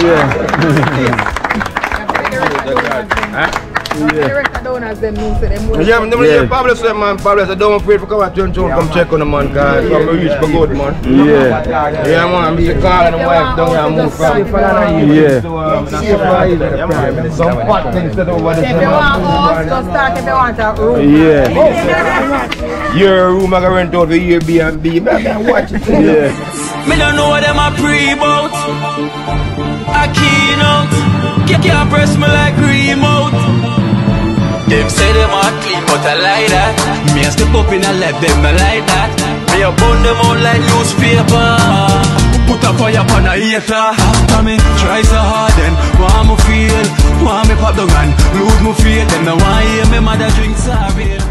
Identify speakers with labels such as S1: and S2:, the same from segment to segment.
S1: Yeah.
S2: Yeah,
S3: Pablo said, man, Pablo said, don't afraid to come at Trenchtown, come check on the man, cause I'm reach for good, man.
S1: Yeah.
S3: Yeah, man, I'm busy calling the wife down here and move from.
S1: Yeah.
S3: Some fat things that over there.
S2: if you want house, just start if you want a room.
S1: Yeah.
S3: Your room I can rent out for Airbnb, man, watch it.
S1: Yeah.
S4: Me don't know what them a pre-bout. A Kino, can't press me like remote. Them say them a clean, but I like that. Me a step up in a left, them I like that. Me a burn them out like newspaper. Put a fire upon a hater. After me try so hard, then want me feel, want me pop the gun, lose me feel. Them no want hear me mother drink sorry.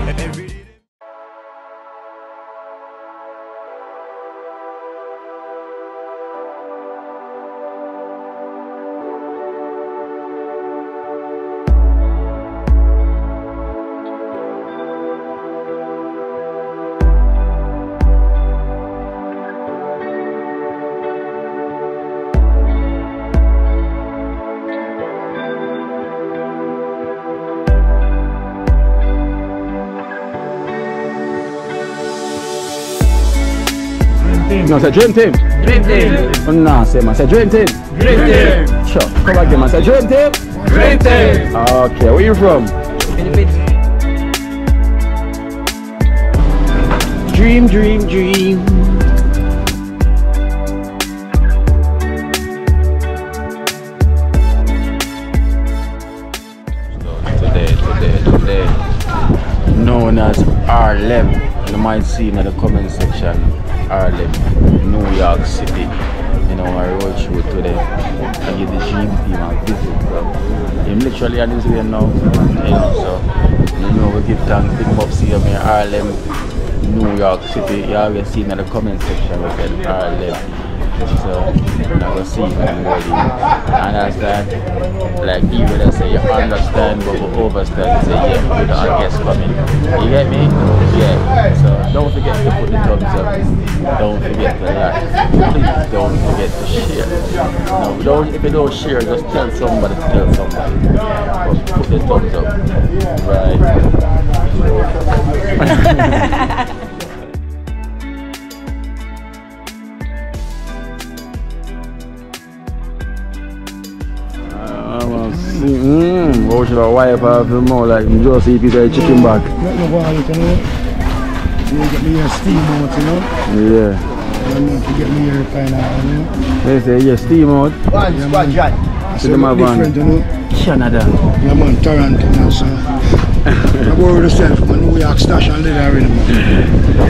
S1: No, say dream team.
S5: Dream team.
S1: No, say man, say dream team.
S5: Dream team.
S1: Sure, come again, man. Say dream team.
S5: Dream team.
S1: Okay, where you from? Dream, dream, dream. Today, known as Harlem. You might see in the comment section. Harlem, New York City. You know, I road through today. I give the dream team a visit, bro. I'm literally on this way now. You know, so you know we give thanks, big ups here in Harlem, New York City. You always see in the comment section we said Harlem. So now we see everybody understand. Like even they say you understand but we overstand, say yeah, we got a guest coming. You get me? Yeah. So don't forget to put the thumbs up. Don't forget to like. Please don't forget to share. No, if you don't share, just tell somebody to tell somebody. But put the thumbs up. Right. What should I wipe off the mouth like you just eat it like chicken back?
S6: Not no water, you know. You get me your steam out, you know.
S1: Yeah.
S6: You need to get me your kind of, you know.
S1: They say yeah, steam out.
S3: One squad shot.
S1: So them have
S6: different, you know.
S1: Canada.
S6: Yeah man, Toronto now, so. I go with yourself, man. New York stash and live there, man.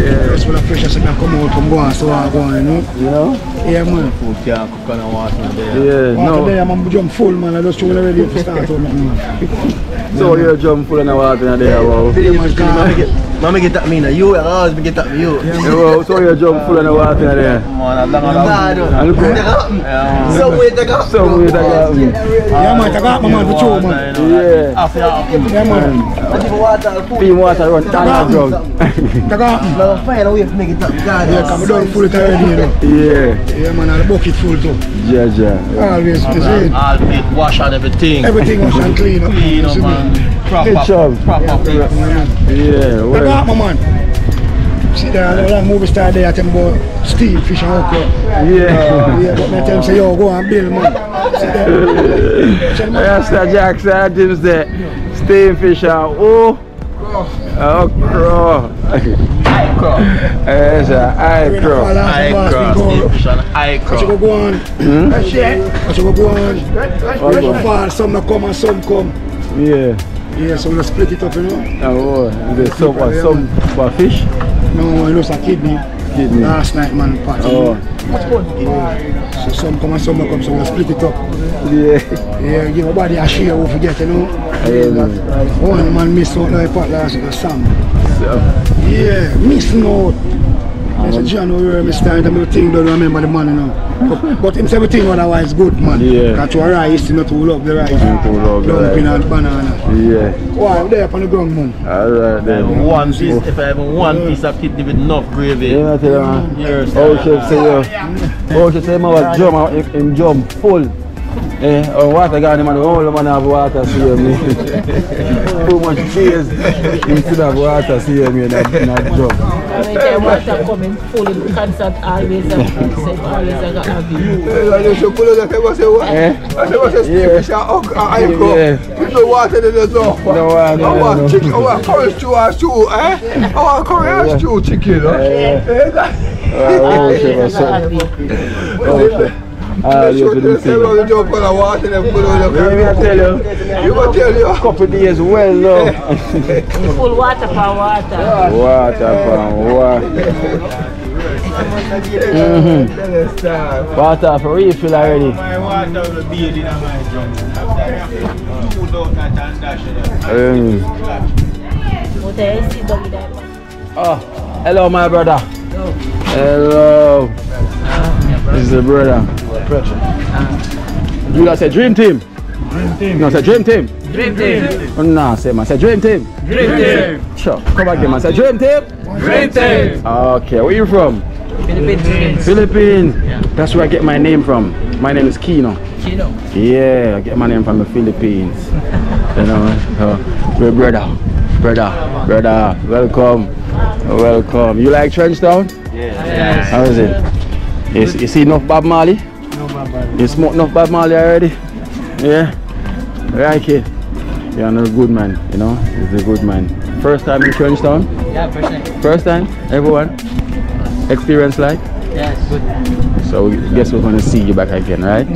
S6: Yeah. That's when the pressure say I come out, come go on, so I go on, you know.
S1: You know?
S6: Yeah man.
S3: Food can't cook on water there.
S1: Yeah,
S6: Water
S1: no.
S6: there, man, jump full, man. I just trying to ready to start out, man.
S1: So you're jump full of water there, wow.
S6: Yeah man,
S3: Mama get at me now, you always get at me, you.
S1: Yeah, so you're jump full of water there. And look at
S3: So wait, I got.
S6: yeah man, I got my man for two, man.
S1: Yeah.
S6: Yeah man.
S1: Clean water run down the ground.
S3: Find a way to make it up.
S6: Yeah, come down full it already, you know.
S1: Yeah.
S6: Yeah man, and the bucket full too.
S1: Yeah.
S6: Always, you see.
S3: All it, wash and everything.
S6: Everything was and clean up.
S3: Clean up, man.
S1: Good job.
S3: Proper.
S1: Yeah,
S6: I
S1: well.
S6: got my man. See there, that movie star there, I tell him about steam, fish and okra.
S1: Yeah.
S6: Yeah, but I tell him, say, yo, go and build, man. See there.
S1: Yes, Mr. Jackson, Jim's there. Steam fish and okra. Yes, okra.
S6: What you go on? What you go on? Fall, some not come and some come.
S1: Yeah.
S6: Yeah, so we'll split it up, you know.
S1: Oh, there's some for fish?
S6: No, it looks like kidney. Last night, man, party.
S1: Oh.
S6: So some come and some not come, so we'll split it up.
S1: Yeah.
S6: Yeah, give a body a share, we forget, you know. One man missed out now, pot last night, Sam.
S1: So.
S6: Yeah, missing out. Yes, January, I started everything, don't remember the money now. But him say everything otherwise good, man.
S1: Yeah.
S6: That's why rice, not to love the rice.
S1: To love the rice.
S6: Dumpling and banana.
S1: Yeah.
S6: Why, I'm there up on the ground, man.
S1: Alright then.
S7: If I have one piece of kidney with enough gravy.
S1: Yeah, I tell you, man. Oh, chef say you. Oh, chef say him have him jump full. Oh, water got him and the whole man have water, see me. Too much cheese. Instead of water, see me in that jump.
S2: When the water coming full in concert, always I got a view.
S3: You should pull it up and say what? I never say Steve, I go. You know water in the door. I want chicken, I want curry stew and stew, eh? I want curry and stew chicken,
S1: Oh, chef,
S3: you didn't say about the jump on the water and put it on the
S1: I tell you.
S3: You gonna tell you?
S1: A couple days well now.
S2: Full water for water.
S1: Water for water. Water for refill already.
S7: My water will be in my drum. Put out that and dash it up.
S1: Oh, hello my brother. Hello. This is the brother. You guys say dream team?
S5: Dream team.
S1: No, say dream team.
S5: Dream team.
S1: Oh, no, say man, say dream team.
S5: Dream team.
S1: Sure, come again man, say dream team.
S5: Dream team.
S1: Okay, where you from?
S2: Philippines.
S1: Philippines. That's where I get my name from. My name is Kino.
S2: Kino.
S1: Yeah, I get my name from the Philippines. You know, we're brother, welcome. You like Trenchtown?
S7: Yes.
S1: How is it? You see enough Bob Marley?
S6: No, Baba.
S1: You smoke enough Bob Marley already? Yeah? Right, kid. You're a good man, you know? He's a good man. First time in Trenchtown?
S2: Yeah, first time.
S1: First time? Everyone? Experience like?
S2: Yeah, good.
S1: So I guess we're going to see you back again, right?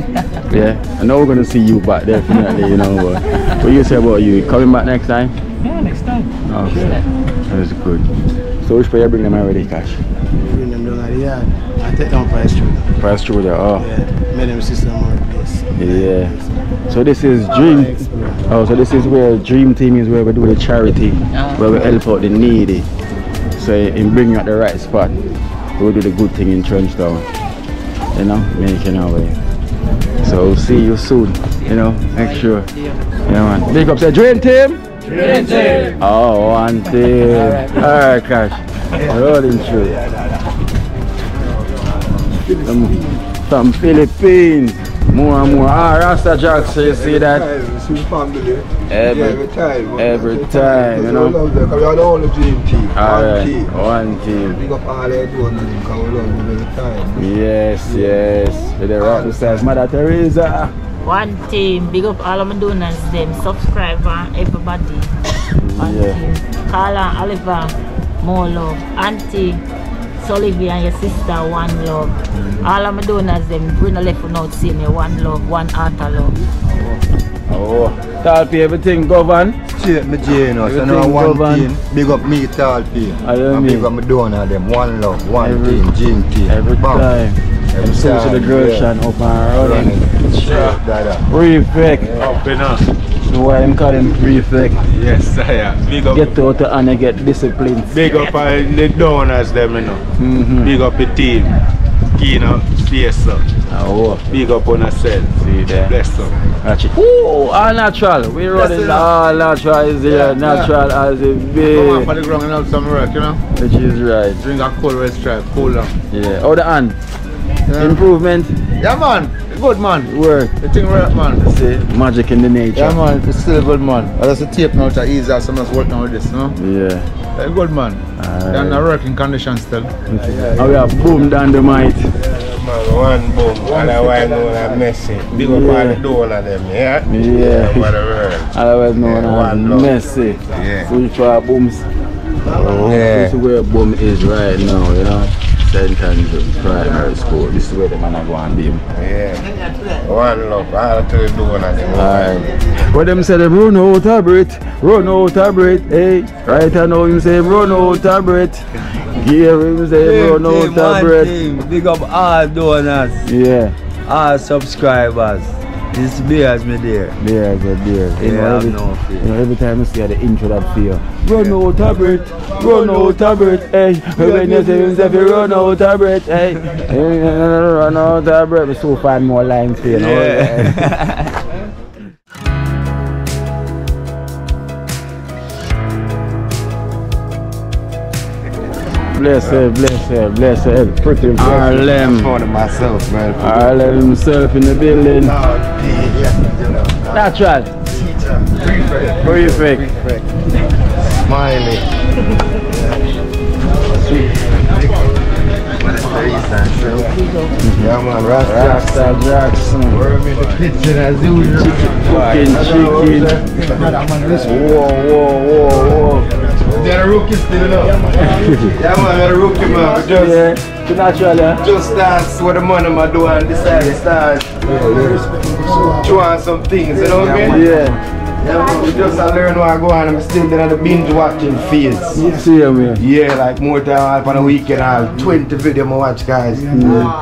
S1: Yeah? I know we're going to see you back, definitely, you know. But what you say about you? Coming back next time?
S2: Yeah, next time.
S1: Okay. That's good. So which way you bring them already, Cash?
S6: Bring them down at the yard. I take them for a stroll.
S1: For a stroll there, oh.
S6: Yeah, made them sister more place.
S1: Yeah. So this is Dream. Oh, so this is where Dream Team is, where we do the charity, where we help out the needy. So in bringing at the right spot, we do the good thing in Trenchtown. You know, making our way. So we'll see you soon. You know, make sure. Yeah, man. Big up, say Dream Team.
S5: Dream team.
S1: Oh, one team. Alright, Cash. Rolling through. From Philippines. More and more. Rasta Jacks, so you see that? Every time, you know.
S3: We are the only dream team.
S1: Alright, one team.
S3: Big up all they do and because we love them every time.
S1: Yes. With the right size, Mother Teresa.
S2: One team. Big up all of my donors, them subscriber, everybody. One team. Carla, Oliver, more love. Auntie, Solivia and your sister, one love. All of my donors, them bring a left out see me, one love, one heart of love.
S1: Oh, Talpi, everything govern.
S3: Straight me Jane, so now one team. Big up me Talpi.
S1: And
S3: big up my donor, them one love, one team, Jane team.
S1: Every time. Every time. So the girlshan up and running. Prefect.
S7: Up enough.
S1: So why I'm calling prefect?
S7: Yes, sire. Big up.
S1: Get out and get discipline.
S7: Big up the donors, them, you know. Big up the team. Kino, face up.
S1: Oh.
S7: Big up on yourself.
S1: See there.
S7: Bless them.
S1: Ooh, all natural. We're running all natural is here. Natural as it be.
S7: Come on for the ground and have some work, you know.
S1: Which is right.
S7: Drink a cold rest drive, cool down.
S1: Yeah. How the hand? Improvement?
S7: Yeah, man. Good, man.
S1: Work.
S7: The thing work, man.
S1: See, magic in the nature.
S7: Yeah, man. It's still good, man. That's the tape now to ease out some of us working with this, you know.
S1: Yeah.
S7: Good, man. They're in a working condition still.
S1: And we have boom dynamite.
S3: One boom, otherwise known as Messi. Big up all the donor them, yeah?
S1: Yeah.
S3: Whatever.
S1: Otherwise known as Messi.
S3: Yeah.
S1: Spiritual booms. Oh,
S3: yeah.
S1: This is where boom is right now, you know. St. Andrews Primary School. This is where the man are going to be.
S3: Yeah. One love, all to the donor them.
S1: Alright. What them say them run out of breath, hey. Right now him say run out of breath. Give him say run out of breath.
S8: Big up all donors.
S1: Yeah.
S8: All subscribers. It's beers me there.
S1: Beers are there. You know, every time you see the intro that feel. Run out of breath, run out of breath, hey. When you say yourself, you run out of breath, hey. Run out of breath. We so find more lines for you know.
S8: Yeah.
S1: Blessed. Pretty Harlem.
S8: I'm proud of myself, man.
S1: Harlem himself in the building. Natural. Prefect.
S8: Marley. Yeah, man, Rasta Jackson. We're in the kitchen as usual.
S1: Chicken. Whoa.
S8: They're a rookie still up. Yeah, man, they're a rookie, man. Just dance with the money I do and decide to start trying some things, you know what I mean?
S1: Yeah,
S8: man, we just learn what I go on. I'm still in the binge watching phase. Yeah, like more time on a weekend, I'll 20 videos I watch, guys. A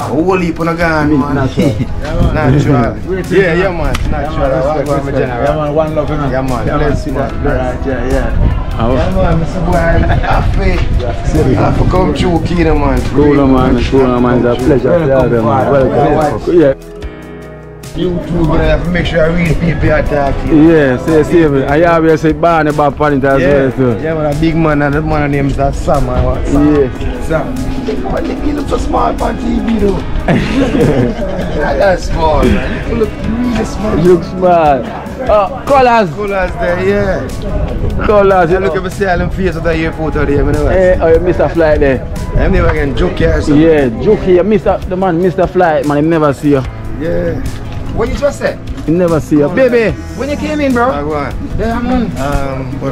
S8: whole heap on a gun, man. Natural. Yeah, man. Natural. Yeah, man, one love, man. Yeah, man. Bless, man. Yeah, man, Mr. Boy, happy. I come through Kino, man.
S1: Cool, man. It's a pleasure to have you, man. Welcome. Yeah.
S8: YouTube, but I have to make sure I read people attacking.
S1: Yeah, say it. I always say Barney about it as well too.
S8: Yeah, man, a big man and that man name's that Sam.
S1: Yeah.
S8: Sam. But he looks so small on TV though. That's small, man. You look really small.
S1: You look small. Colors
S8: there, yeah.
S1: Colors,
S8: you look at me selling face at the airport out there, man.
S1: Hey, oh, you missed a flight there.
S8: I'm never getting joke here.
S1: Yeah, joke here. The man missed a flight, man. He never see you.
S8: Yeah. What you just said?
S1: He never see you. Baby,
S8: when you came in, bro? I won. Yeah, man. What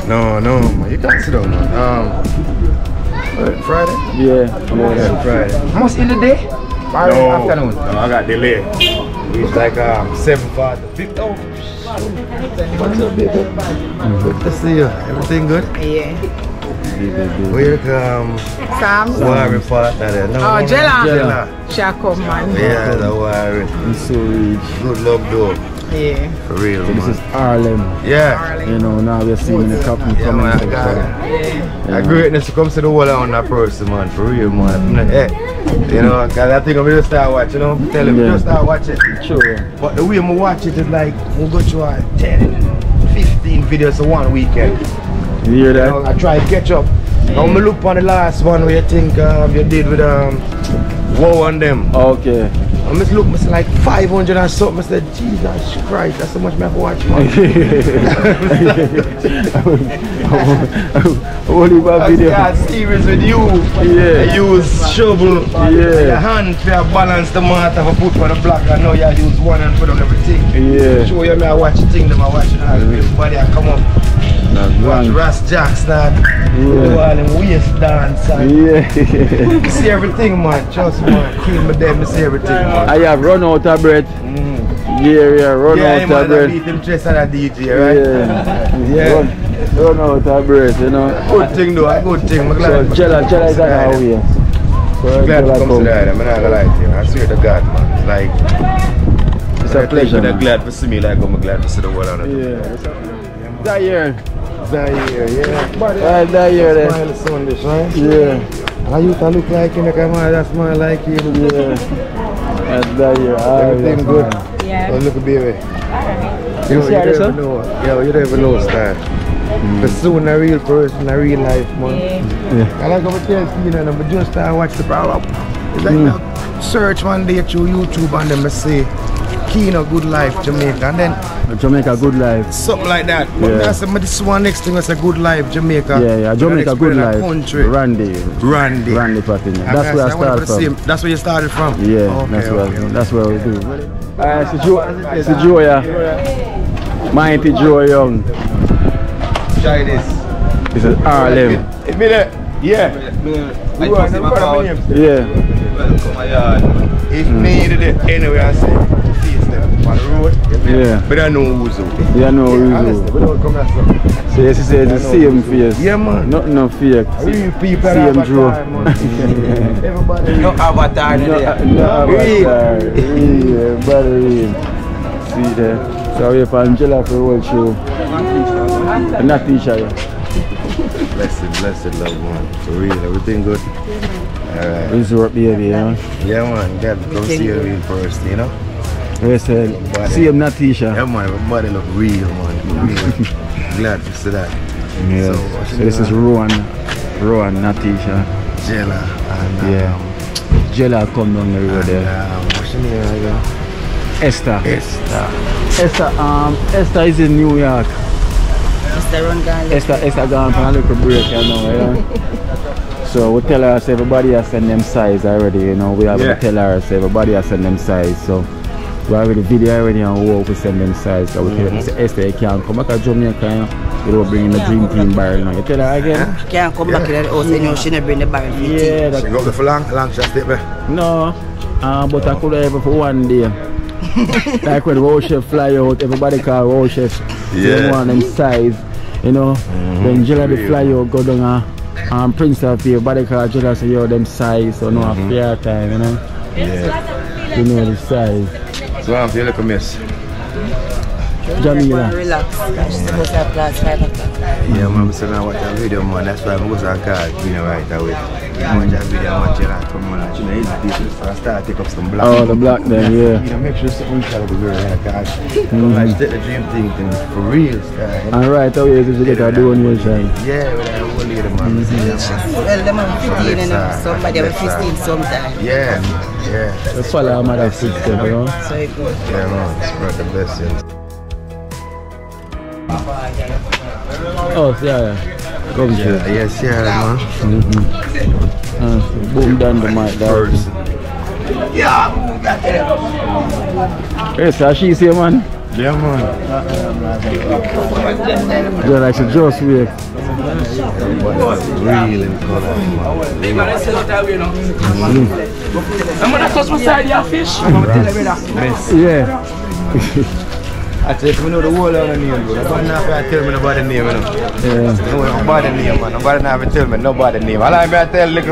S8: no, man. You can't sit down, man. Friday?
S1: Yeah,
S8: Friday. Almost in the day? No, afternoon. No, I got delayed. It's like 7:45. Oh, what's up, baby? Good to see you. Everything good?
S9: Yeah.
S8: Where come?
S9: Sam?
S8: Warren partner there. No,
S9: Jella. Shako, man.
S8: Yeah, the Warren.
S1: He's so rich.
S8: Good luck, though.
S9: Yeah.
S8: For real,
S1: so
S8: man.
S1: This is Harlem.
S8: Yeah.
S1: You know, now we're seeing the comment section.
S8: A greatness to come to the whole on that person, man. For real, man. Hey. You know, cause I think I'm gonna start watching, you know. Tell him just start watching.
S1: Sure.
S8: But the way I watch it is like we go through 10, 15 videos in one weekend.
S1: You hear that?
S8: You know, I try to catch up. Now I look on the last one where you think you did with Wow and them.
S1: Okay.
S8: I must look, it's like 500 and something. I said, Jesus Christ, that's so much I have to watch, man.
S1: Only about video.
S8: I serious with you.
S1: Yeah.
S8: I use shovel.
S1: Yeah.
S8: Your hand to balance the mortar for put on the block. I know you use one hand put on everything.
S1: Yeah.
S8: Show you me I watch the thing, them I watch it. Everybody I come up. Watch Ras Jackson. Do all them waist dance.
S1: Yeah.
S8: See everything, man. Trust me, man. Kill me them, see everything, man.
S1: I have run out of breath. Yeah, run out of breath.
S8: Beat him chest and a DJ, right?
S1: Yeah. Run out of breath, you know.
S8: Good thing though, a good thing. I'm glad.
S1: So Chella is on our way.
S8: I'm glad to come to that. I'm not gonna lie to you. I swear to God, man. It's like
S1: it's a pleasure.
S8: I'm glad to see me like I'm glad to see the world on it.
S1: Yeah. That year.
S8: Yeah.
S1: That year then.
S8: Smile son this, right?
S1: Yeah.
S8: I used to look like him, I smile like him.
S1: Yeah. That's that year.
S8: Everything good?
S9: Yeah.
S8: Oh, look, baby.
S1: You never
S8: know. Yeah, you never know, Stan. But soon a real person, a real life, man.
S1: Yeah.
S8: I like how I tell Kino, and I just watch the program. It's like now, search one day through YouTube and then I say, Kino Good Life Jamaica, and then
S1: Jamaica Good Life.
S8: Something like that. But I said, this one next thing was a Good Life Jamaica.
S1: Yeah, Jamaica Good Life.
S8: Country.
S1: Randy Patin. That's where I started from.
S8: That's where you started from?
S1: Yeah, that's where we do. It's Joya. Mighty Joe Young.
S8: Try this.
S1: This is Harlem.
S8: It's me there. Yeah.
S1: Yeah.
S8: If needed it anyway, I say face them. on the road.
S1: Yeah.
S8: But I know who's who.
S1: Yeah, I know who's
S8: Honestly,
S1: who.
S8: we don't come here, so.
S1: So yes, you say the same face.
S8: Yeah, man.
S1: Nothing no fake.
S8: Real people
S1: same Drew.
S8: Everybody.
S10: No avatar there.
S1: No avatar. Real. Everybody real. See there. So we're for Angela for the whole show. And not teacher.
S8: Blessed loved one. For real, everything good. Alright.
S1: Resort baby, you know?
S8: Yeah, man. Got to come see you real first, you know?
S1: Yes, see him not teacher.
S8: Yeah, man. Everybody look real, man. Real. Glad to see that.
S1: Yeah. So this is Rowan, not teacher.
S8: Jella. And,
S1: yeah. Jella come down the road there.
S8: What's your name again?
S1: Esther. Esther is in New York. Esther gone for a little break, you know, yeah? So we tell her, so everybody has sent them size already, you know. We have to tell her, so everybody has sent them size. So we have the video already and we will send them size. So we tell her, say, Esther, you can't come back to Jamaica, you know. You don't bring in the dream team barrel, you know. You tell her again?
S10: She can't come back to the house, you know, she never bring the barrel.
S1: Yeah, that's...
S8: She go up for long shot step there?
S1: No, but I could have for one day. Like when Roll Chef fly out, everybody call Roll Chef. They want them size, you know. When Jella the fly out, go down and Prince of Fear, everybody call Jella say, yo, them size, so no fair time, you know. Yeah. You know the size.
S8: So I'm feeling like a mess.
S1: Jamila.
S10: Relax. She's supposed to have class 5 o'clock.
S8: Yeah, man, I'm saying I watch that video, man. That's why I'm going to call Kino right away. I watch that video, I watch Jella come on and she knows it's decent. So I start to take up some black.
S1: Oh, the black then, yeah.
S8: You know, make sure something shall be good, because like take the dream thing for real, style.
S1: And right away, you get a donation.
S8: Yeah, with that whole lady, man.
S10: Well, them have 15 and somebody have 15 sometime.
S8: Yeah.
S1: You follow our mother's footsteps, you know.
S10: So it good.
S8: Yeah, man. Spread the blessings.
S1: Oh, yeah. Come here.
S8: Yes, man.
S1: Boom down the mic, that yes, how she say, man?
S8: Yeah, man.
S1: Yeah, like she just wait.
S8: Real in color,
S5: I'm gonna toss my side your fish.
S1: Yeah.
S8: I tell you, I know the whole of the name, bro. Nobody not tell me about the name, you know.
S1: Yeah.
S8: Nobody name, man. Nobody not tell me nobody name. All I tell you, if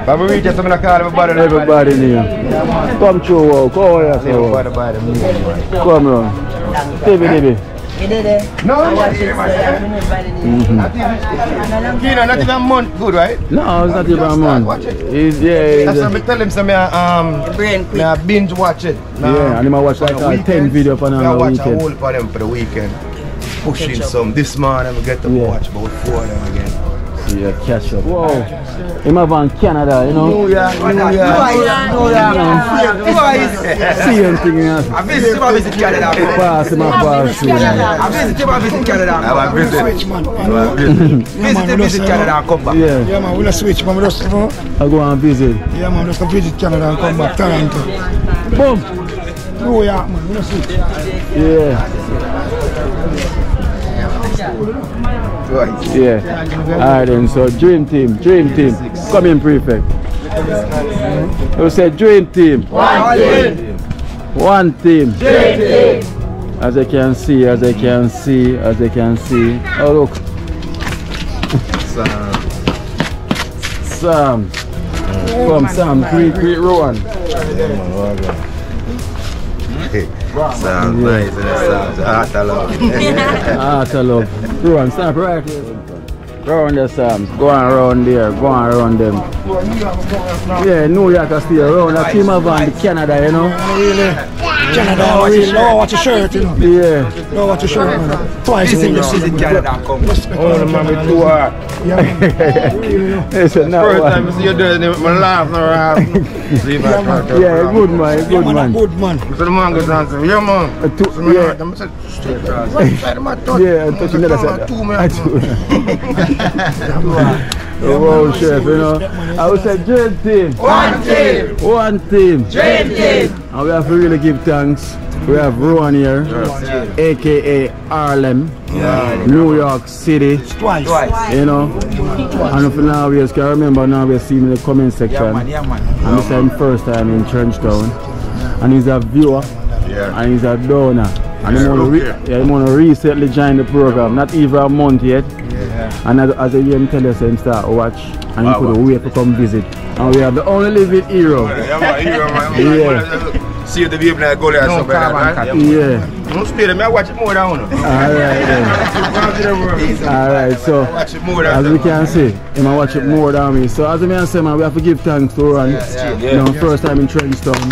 S8: I reach out, I'm call everybody
S1: name. Come through, come here.
S8: Everybody by the name, man.
S1: Come on. Baby.
S10: You did it?
S8: No, Kino, not even a month good, right?
S1: No, it's not even a month.
S8: That's what I tell him, so I binge watch it.
S1: Yeah, and I watch like 10 videos for the
S8: watch
S1: weekend.
S8: a whole for them for the weekend. Pushing some. This morning, I get to watch about 4 of them again.
S1: Yeah, catch up. Whoa. I'm over in Canada, you know?
S8: New York.
S1: See anything else?
S10: I visit Canada.
S1: Pass him a pass.
S10: I visit Canada.
S8: I
S10: Visit Canada and come back.
S6: Yeah, man, we'll switch, man. We'll just,
S1: I go and visit.
S6: yeah, man, just visit Canada and come back. Toronto.
S1: Boom.
S6: New York, man. We'll switch.
S1: Yeah. Yeah. Alright then, so dream team. Come in, prefect. You said dream team. One team. Dream team. As I can see. Oh look. Sam. Come Sam, greet Rowan.
S8: Sounds nice, and it sounds heart of love.
S1: Heart of love. Rowan, stop right here. Round the Sams. Go on around there. Go on around them. Yeah, New York is still around. A team of the Canada, you know.
S6: Really? Canada, really. No, watch your shirt, you know.
S1: Yeah.
S6: No, watch your shirt, man. Twice in the
S10: Visit Canada and come back.
S8: Oh, the man with 2 heart.
S1: It's a
S8: First time I see you doing it, I laugh around.
S1: Yeah, good man, good man.
S6: Good man.
S8: So the man goes down and says, yeah, man.
S1: Yeah, and touch another side. Oh, chef, you know. I would say dream team. One team. Dream team. And we have to really give thanks. We have Rowan here, aka Harlem, New York City.
S10: Twice.
S1: You know. And if now we can remember, now we're seeing in the comment section.
S10: Yeah, man.
S1: And this is his first time in Trenchtown. And he's a viewer. and he's a donor. And he want to recently join the program, not even a month yet. And as a young tell us, he start watch and he could wait to come visit. And we have the only living hero.
S8: See the baby like go there and stuff like that, right? Don't stay there, I watch it more down.
S1: Alright, so as we can see, he might watch it more down me. So as I say, man, we have to give thanks to Ron. You know, first time in TRENCHTOWN.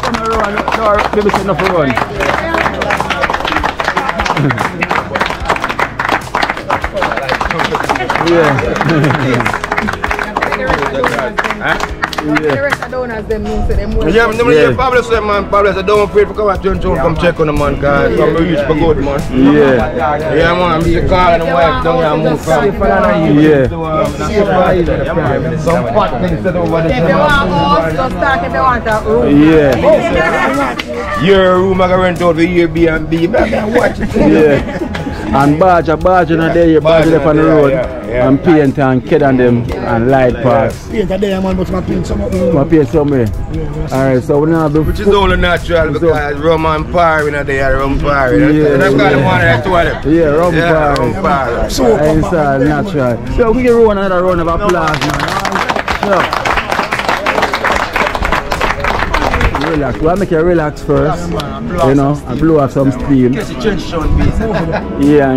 S1: Come on, Ron. No, maybe it's enough for Ron.
S8: Pablo said, man, Pablo said, don't afraid to come at TRENCHTOWN, come check on the man, because I'm reach for good, man. Yeah, man, I'm Mr. Carl and the wife down here, move from. Some fat things that over there. If you want house, just talk if you want a room. Your room I can rent out for Airbnb, watch it.
S1: And barge in a day, barge up on the road, and paint and kid on them, and light parks.
S6: Paint a day, man, but my paint somewhere.
S1: My paint somewhere. Alright, so we now do.
S8: Which is only natural because rum and par in a day, rum par. And I've got the one that two of them.
S1: Rum par. So it's natural. So we can run another round of applause, man. Relax. We'll make you relax first, you know, and blow off some steam. And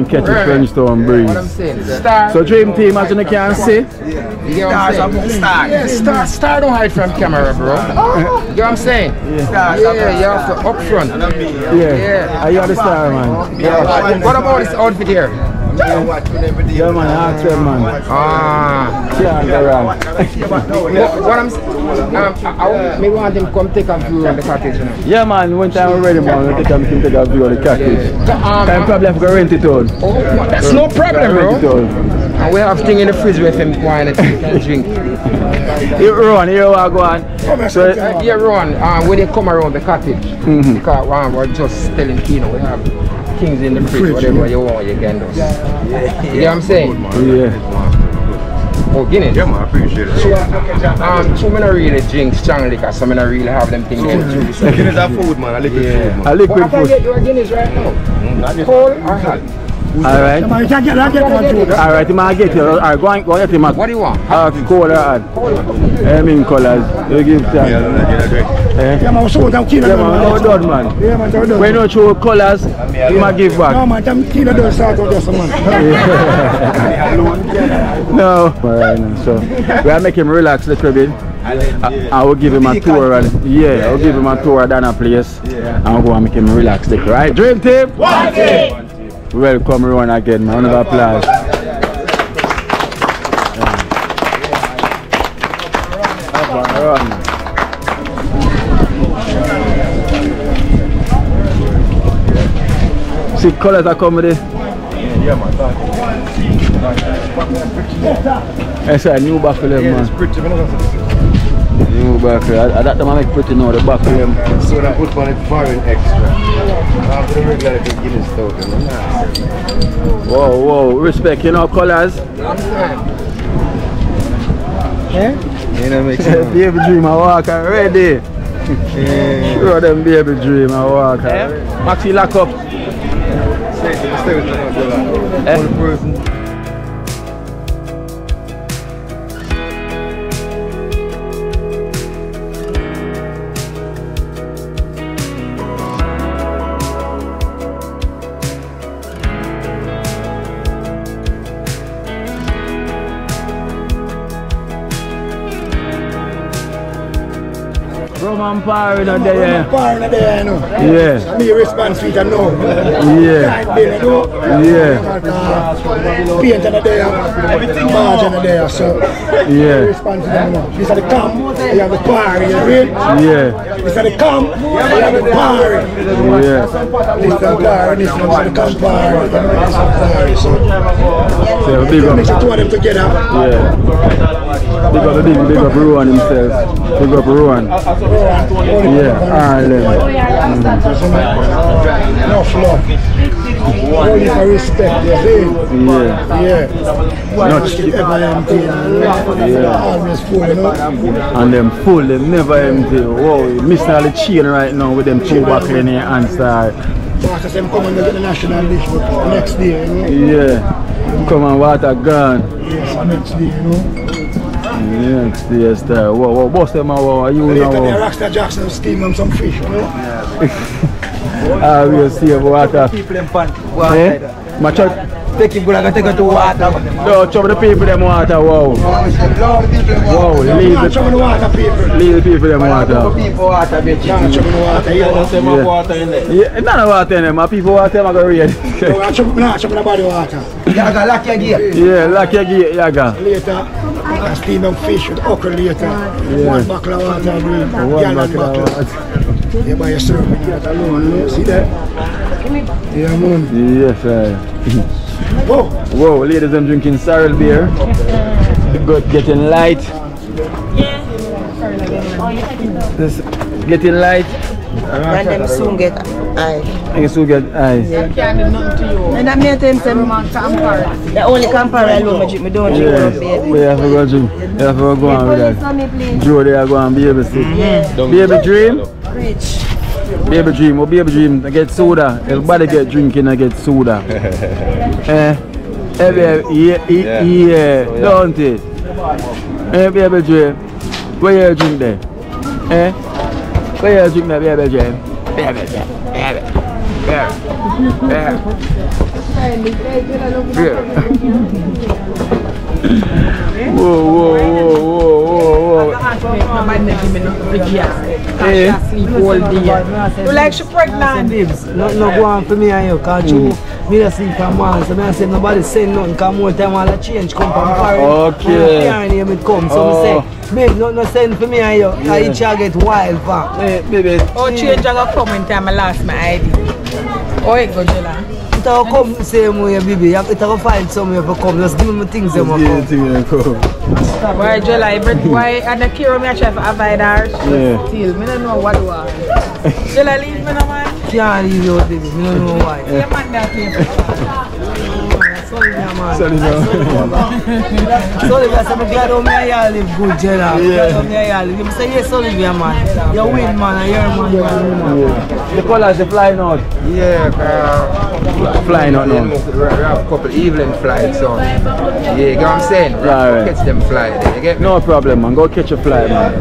S1: catch a TRENCHTOWN breeze. So Dream Team, as you can see,
S5: Star don't hide from camera, bro. You know what I'm saying? You have to up front.
S1: Are you the star, man?
S5: What about this outfit here?
S1: Man, ask them, man. Can't go wrong.
S5: What I'm saying, maybe want him to come take a view on the cottage.
S1: Yeah, man, one time we're ready, man, we'll take a view on the cottage. Time probably have to go rent it out.
S5: That's no problem, bro. And we have things in the fridge with him wine and drink.
S1: Here, Ron, here we go on.
S5: So, Ron, when they come around the cottage, because we're just telling Kino, we have things in the fridge, whatever you want, you can do. You know what I'm saying? Oh, Guinness?
S8: Yeah, man, I appreciate it.
S5: So I don't really drink strong liquor, so I don't really have them things.
S8: Guinness are food, man, I liquid food, man.
S1: I liquid food.
S5: I can get you a Guinness right now. Cold or hot?
S1: Alright. Alright, you might get it. Alright, go and get him.
S5: What do you want?
S1: Cold or hot? I mean colors. You give time.
S6: Yeah, man, so I'm Kino.
S1: Yeah, man, no done, man.
S6: Yeah, man, so done.
S1: When you show colors, you might give back.
S6: No, man, I'm Kino don't start out just, man.
S1: No. Alright, so we are making him relax a little bit. I will give him a tour and I'll give him a tour down a place. And I'll go and make him relax a little, right? Dream Team! One team! Welcome everyone again, man. Round of applause. See colors are coming there. That's a new buffalo, man. New buffalo. I that time I make pretty now the buffalo.
S8: So I put on it foreign extra. After the regular Guinness stuff, you know.
S1: Whoa, respect, you know colors.
S8: You know, make sense.
S1: Baby dream, I walk already. Show them baby dream, I walk already. Maxi, lock up.
S8: Stay with one person.
S1: Rum and par in a day.
S6: Par in a day, you know.
S1: Yeah.
S6: Me response to it, I know.
S1: Yeah.
S6: Paint in a day, march in a day, so.
S1: Yeah.
S6: Response to them, you know. This is the camp, you have the par, you know.
S1: Yeah.
S6: This is the camp, you have the par.
S1: Yeah.
S6: This is the par, this is the camp par. So
S1: big up.
S6: mix the two of them together.
S1: Yeah. Big up Rowan himself. Big up Rowan. Yeah, Ireland.
S6: No flow. Only for respect, you see?
S1: Yeah.
S6: Yeah. Not ever empty, always full, you know?
S1: And them full, them never empty. Whoa, you missing all the chain right now with them two buckle in your hands there.
S6: After them come and get the national dish but the next day, you know?
S1: Yeah. Come on, water gone.
S6: Yes, next day, you know?
S1: Next day, star. Whoa, boss them out, you know.
S6: Later, the Rockstar Jackson steam them some fish, you know?
S1: Ah, we'll see about water.
S10: People them pan water.
S1: Eh? My church.
S10: Take him good, I take her to water.
S1: No, chop the people them water, wow. Wow, leave the people them water.
S10: People water, bitch.
S1: Water in there. Yeah, none water in there, my people water them are going to read.
S6: No, chop the body water.
S10: Yaga, lock your gate.
S1: Yeah, lock your gate, Yaga.
S6: Later, I steam them fish with okra later.
S1: Yeah.
S6: One buckle of water, and
S1: One buckle of water.
S6: You buy your serving that alone, you know? See that? Yeah, man.
S1: Yes, sir.
S6: Whoa.
S1: Whoa, ladies, I'm drinking sorrel beer. Good, getting light. This getting light.
S10: And them soon get ice.
S1: You soon get ice.
S10: And that means them the only compare alone me don't drink
S1: Yeah,
S10: baby.
S1: we have to go drink. We have to go on with that. Joe, they are going baby sit. Baby dream.
S10: Rich.
S1: Baby dream, oh baby dream, I get soda. Everybody get drinking, I get soda. Yeah, don't it? Baby dream, where you drink there? Where you drink there, baby dream? Baby. Whoa.
S10: You like she pregnant?
S11: No go on for me and you, cause you me just sleep for man. So I say nobody say nothing, cause more time all the change come from foreign.
S1: Okay.
S11: Here it come. So I say, babe, no send for me and you, cause each other get wild fam.
S1: Baby.
S9: Oh, change I go come in time I lost my ID. Oh, it go Jella.
S11: It will come the same way, baby. It will find somewhere for come. Just give me my things them come.
S9: Why Jella? Why and the Kiro me I try to avoid her.
S11: Yeah.
S9: Still, me don't know what do I. Jella leave me no man.
S11: Can't leave you, baby. Me don't know why.
S9: Yeah, man, that here.
S11: Sorry, man.
S1: Sorry, no.
S11: Sorry, man. I'm glad you live good, Jella. You say yes, sorry, man. You win, man. You're man.
S1: The colors are flying out.
S5: Yeah,
S1: flying out now.
S5: We have a couple evening flights, so yeah, you get what I'm saying?
S1: Right.
S5: Catch them fly there, you get me?
S1: No problem, man. Go catch a fly, man.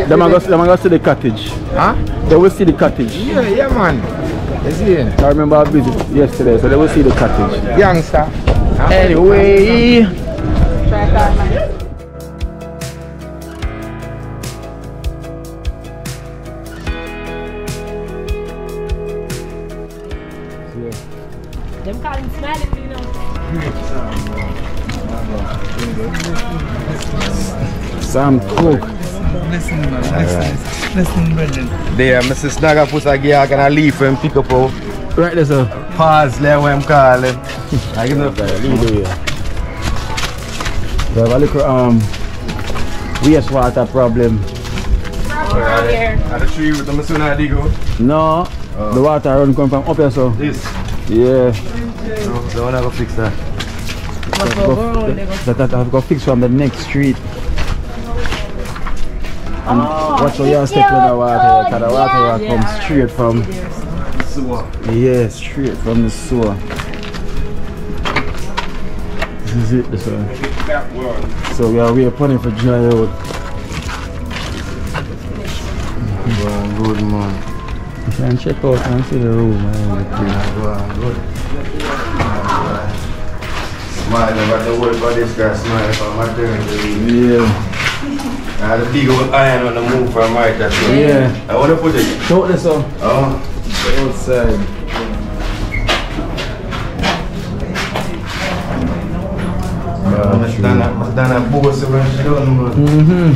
S1: Them are going to see the cottage.
S5: Huh?
S1: They will see the cottage.
S5: Yeah, man. You see it?
S1: I remember I visited yesterday, so they will see the cottage.
S5: Youngster.
S1: Anyway.
S2: Them call him smiling, you know.
S1: Sam Cook.
S11: Listen, brother.
S8: There, Mrs. Snagger put a gear and I leave for him pick up out.
S1: Right there, sir.
S8: Pause, let him call him. I give him a
S1: We have a little wastewater problem.
S8: Are the tree with the Masuna Digo?
S1: No, the water run come from up here, so.
S8: This?
S1: Yeah.
S8: So I go fix that.
S1: That I have to go fix from the next street. And watch how you step in the water, because the water comes straight from
S8: sewer.
S1: Yeah, straight from the sewer. This is it, this one. So we are waiting for dry out.
S8: Good man.
S1: You can check out and see the room.
S8: Good. Smile, I got the word for this guy, smile for my turn.
S1: Yeah.
S8: I had a big old iron on the move from right that way.
S1: Yeah.
S8: I want to put it.
S1: Show this up.
S8: Oh.
S1: Outside.
S8: Done a boss when she done, man.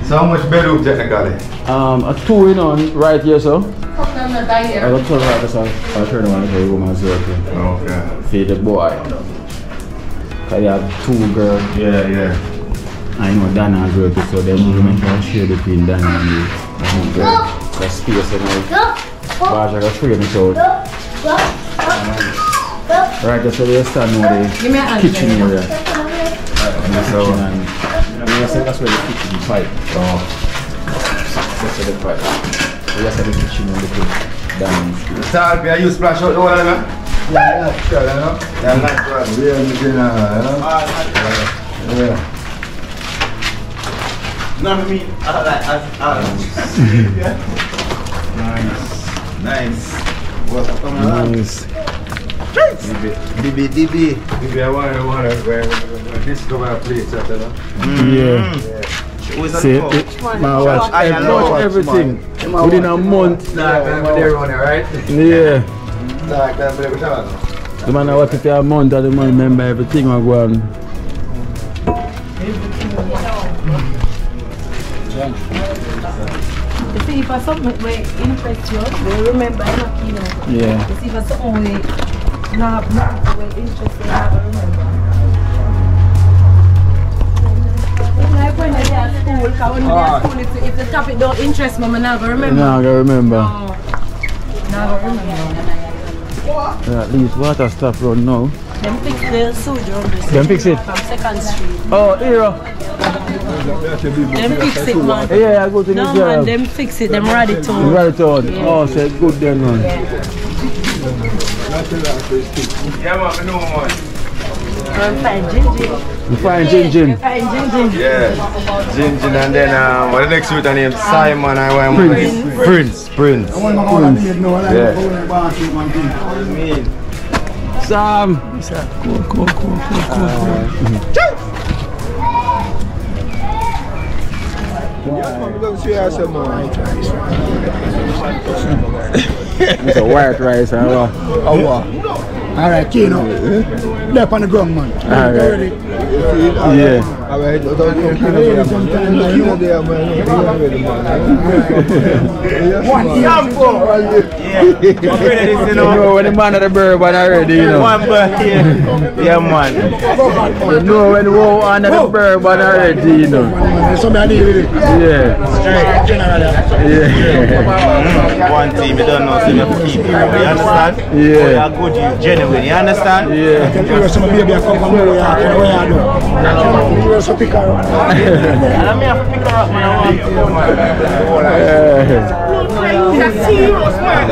S8: So how much bedroom technically?
S1: A 2 in on right here, so. I got 2 right there, so I'll turn around for the room as well.
S8: Okay.
S1: Feed the boy. Cause you have 2 girls.
S8: Yeah.
S1: I know Dana as well, so then women can share between Dana and you. That's space and all. Bash, I got frame it out. Right, that's where we stand now, the kitchen area. That's where the kitchen pipe. That's where the pipe. So that's where the kitchen and the dining space.
S8: Start, I use splash out the water, man. Yeah, sure, you know. Yeah, nice one. Yeah, you know. Yeah.
S7: None of me. Nice. What's up,
S1: nice.
S8: DB, I want to discover a place after that.
S1: Yeah. See, man, watch everything within a month.
S8: Right?
S1: Yeah. The man what if a month and the man remember everything I go on.
S10: You see, if something will interest you, they remember Kino.
S1: Yeah.
S10: You see, if something will not interest you, remember. Like when they are at school, because when they are at school, if the topic don't interest me, I'm not going to remember.
S1: No, I remember.
S10: Not going to remember.
S1: Yeah, at least water stop run now.
S10: Them fix the sewage on this.
S1: Them fix it?
S10: From 2nd Street.
S1: Oh, here.
S10: Them fix it, man.
S1: Yeah, I go to
S10: no, man, them fix it, them ride it on.
S1: Ride it on? Yeah. Oh, so it's good then, man.
S8: Yeah, man, I know, man.
S10: I'm fine, Jinjin.
S1: You find Jinjin?
S10: Fine, Jinjin.
S8: Yeah, Jinjin, and then what the next youth name? Simon, I want Prince.
S6: I want to know what
S8: Yeah.
S1: Sam! Cool. It's a white rice, huh?
S6: Alright, Kino. Left on the ground, man.
S1: Alright. Yeah.
S3: Alright,
S6: One
S1: you know when the man of the bourbon already, you know.
S7: One bird, yeah, man.
S1: You know when the woman under the bourbon already, you know.
S6: Somebody with it.
S1: Yeah.
S7: Yeah. One team, you don't know, so you have to keep it. You understand?
S1: Yeah.
S7: You are good, you genuine, you understand?
S1: Yeah.
S6: Some baby are come from where you are, where you do. You also pick her up.
S7: And I may have to pick her up when I want to.
S8: That's serious, man.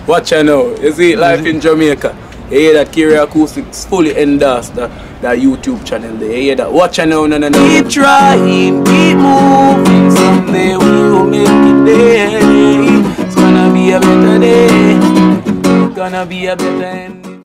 S12: Watch out now, you see life in Jamaica. You hear that Kiro Acoustics fully endorsed that YouTube channel there. You hear that? Watch out now, no. Keep trying, keep moving. Someday we will make it there. It's gonna be a better day. It's gonna be a better end.